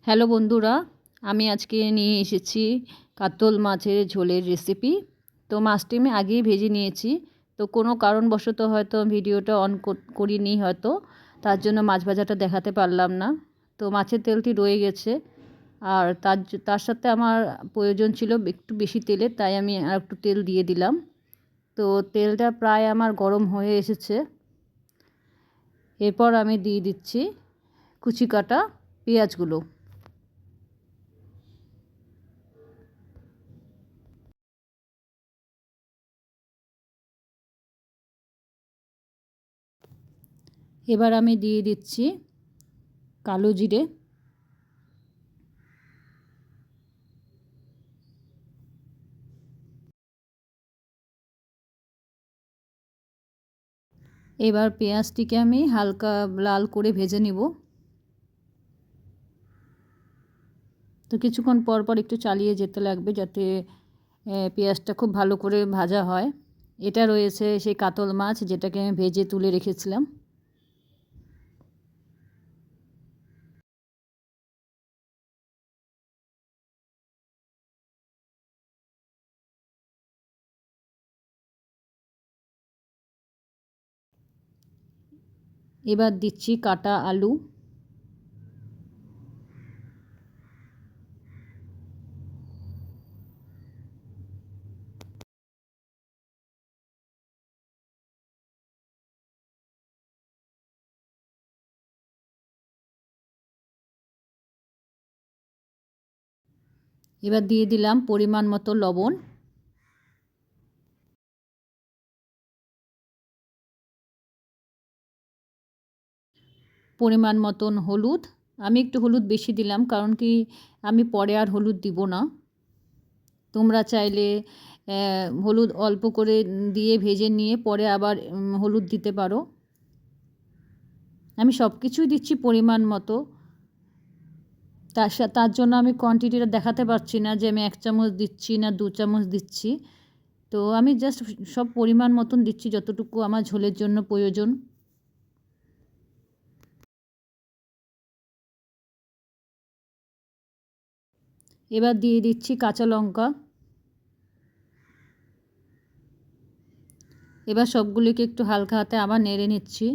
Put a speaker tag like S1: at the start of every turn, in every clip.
S1: Hello বন্ধুরা, আমি আজকে নিয়ে এসেছি কাতল মাছের ঝোলের রেসিপি। তো মাছটি আমি আগেই ভেজে নিয়েছি। তো কোনো কারণবশত হয়তো ভিডিওটা অন করিনি হয়তো, তার জন্য মাছ ভাজাটা দেখাতে পারলাম না। তো মাছের তেলটি রয়ে গেছে, আর তার সাথে আমার প্রয়োজন ছিল একটু বেশি তেলের, তাই আমি আর একটু তেল দিয়ে দিলাম। তো তেলটা প্রায় আমার গরম হয়ে এসেছে। এরপর আমি দিয়ে দিচ্ছি কুচি কাটা পেঁয়াজগুলো। এবার আমি দিয়ে দিচ্ছি কালো জিরে। এবার পেঁয়াজটিকে আমি হালকা লাল করে ভেজে নিব। তো কিছুক্ষণ পর পর একটু চালিয়ে যেতে লাগবে, যাতে পেঁয়াজটা খুব ভালো করে ভাজা হয়। এটা রয়েছে সেই কাতল মাছ, যেটাকে আমি ভেজে তুলে রেখেছিলাম। এবার দিচ্ছি কাটা আলু। এবার দিয়ে দিলাম পরিমাণ মতো লবণ। পরিমাণ মতন হলুদ। আমি একটু হলুদ বেশি দিলাম, কারণ কি আমি পরে আর হলুদ দিব না। তোমরা চাইলে হলুদ অল্প করে দিয়ে ভেজে নিয়ে পরে আবার হলুদ দিতে পারো। আমি সব কিছুই দিচ্ছি পরিমাণ মতো। তার জন্য আমি কোয়ান্টিটিটা দেখাতে পারছি না যে আমি 1 চামচ দিচ্ছি না 2 চামচ দিচ্ছি। তো আমি জাস্ট সব পরিমাণ মতন দিচ্ছি, যতটুকু আমার ঝোলের জন্য প্রয়োজন। এবার দিয়ে দিচ্ছি কাঁচা লঙ্কা। এবার সবগুলিকে একটু হালকা হাতে আবার নেড়ে নিচ্ছি।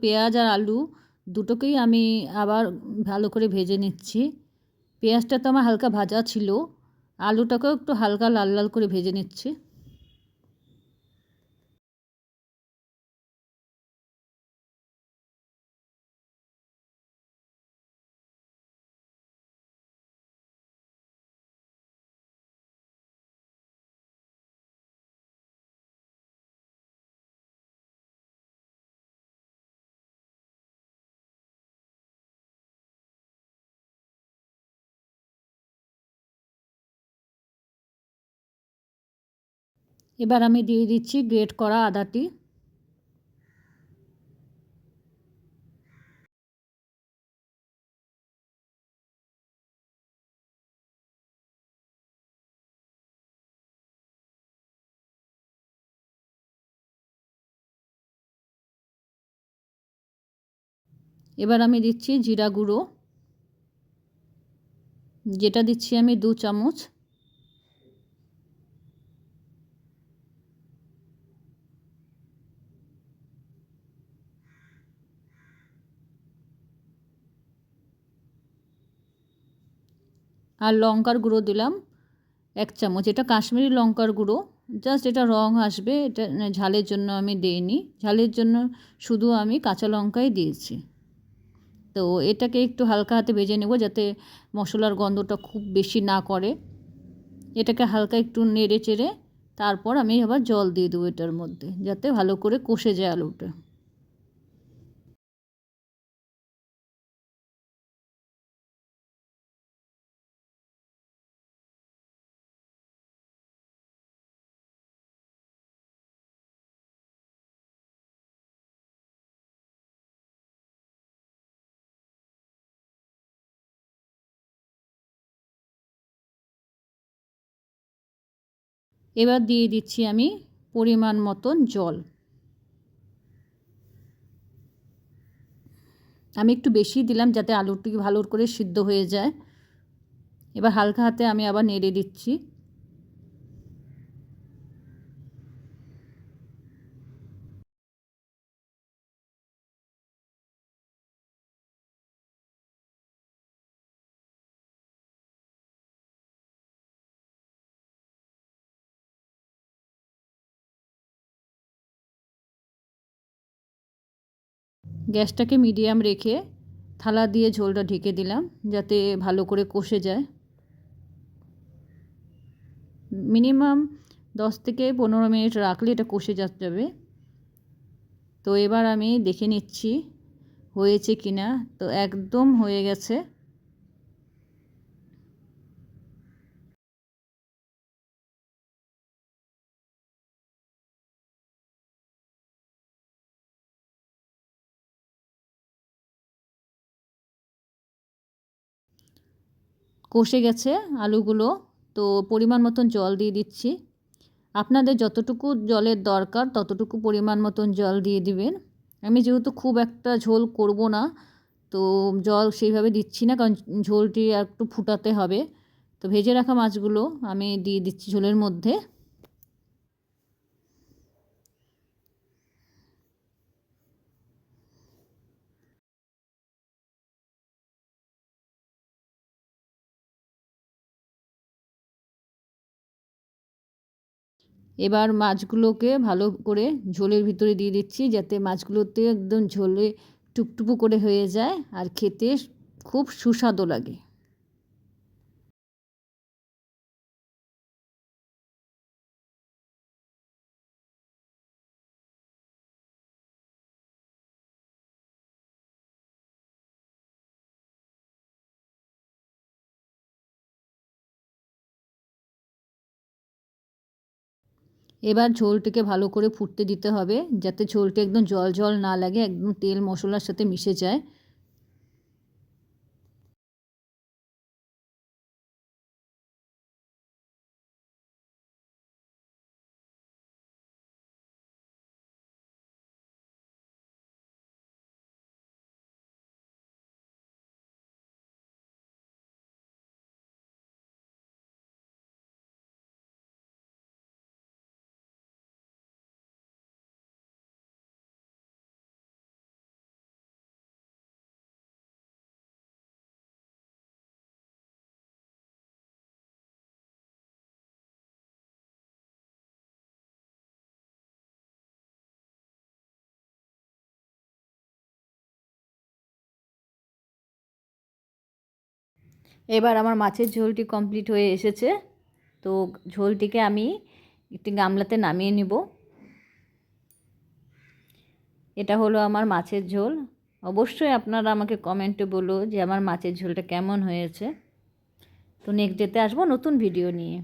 S1: পেঁয়াজ আর আলু দুটোকেই আমি আবার ভালো করে ভেজে নিচ্ছি। পেঁয়াজটা তো আমার হালকা ভাজা ছিল, আলুটাকেও একটু হালকা লাল লাল করে ভেজে নিচ্ছি। এবার আমি দিয়ে দিচ্ছি গ্রেট করা আদাটি। এবার আমি দিচ্ছি জিরা গুঁড়ো, যেটা দিচ্ছি আমি 2 চামচ। আর লঙ্কার গুঁড়ো দিলাম 1 চামচ। এটা কাশ্মীরি লঙ্কার গুঁড়ো, জাস্ট এটা রং আসবে, এটা ঝালের জন্য আমি দেইনি। ঝালের জন্য শুধু আমি কাঁচা লঙ্কাই দিয়েছি। তো এটাকে একটু হালকা হাতে ভেজে নেব, যাতে মশলার গন্ধটা খুব বেশি না করে। এটাকে হালকা একটু নেড়ে চেড়ে তারপর আমি আবার জল দিয়ে দেবো এটার মধ্যে, যাতে ভালো করে কষে যায় আলুটা। এবার দিয়ে দিচ্ছি আমি পরিমাণ মতন জল। আমি একটু বেশি দিলাম যাতে আলুটি ভালো করে সিদ্ধ হয়ে যায়। এবার হালকা হাতে আমি আবার নেড়ে দিচ্ছি। গ্যাসটাকে মিডিয়াম রেখে থালা দিয়ে ঝোলটা ঢেকে দিলাম যাতে ভালো করে কষে যায়। মিনিমাম 10 থেকে 15 মিনিট রাখলে এটা কষে যাবে। তো এবার আমি দেখে নিচ্ছি হয়েছে কি না। তো একদম হয়ে গেছে। কষে গেছে আলুগুলো। তো পরিমাণ মতন জল দিয়ে দিচ্ছি। আপনাদের যতটুকু জলের দরকার ততটুকু পরিমাণ মতন জল দিয়ে দিবেন। আমি যেহেতু খুব একটা ঝোল করব না, তো জল সেইভাবে দিচ্ছি না, কারণ ঝোলটি একটু ফুটাতে হবে। তো ভেজে রাখা মাছগুলো আমি দিয়ে দিচ্ছি ঝোলের মধ্যে। এবার মাছগুলোকে ভালো করে ঝোলের ভিতরে দিয়ে দিচ্ছি যাতে মাছগুলোতে একদম ঝোলে টুপটুপু করে হয়ে যায় আর খেতে খুব সুস্বাদু লাগে। এবার ঝোলটিকে ভালো করে ফুটতে দিতে হবে যাতে ঝোলটা একদম জল জল না লাগে, একদম তেল মশলার সাথে মিশে যায়। এবার আমার মাছের ঝোলটি কমপ্লিট হয়ে এসেছে। তো ঝোলটিকে আমি একটি গামলাতে নামিয়ে নিব। এটা হলো আমার মাছের ঝোল। অবশ্যই আপনারা আমাকে কমেন্টে বলো যে আমার মাছের ঝোলটা কেমন হয়েছে। তো নেক্সট ডেতে আসবো নতুন ভিডিও নিয়ে।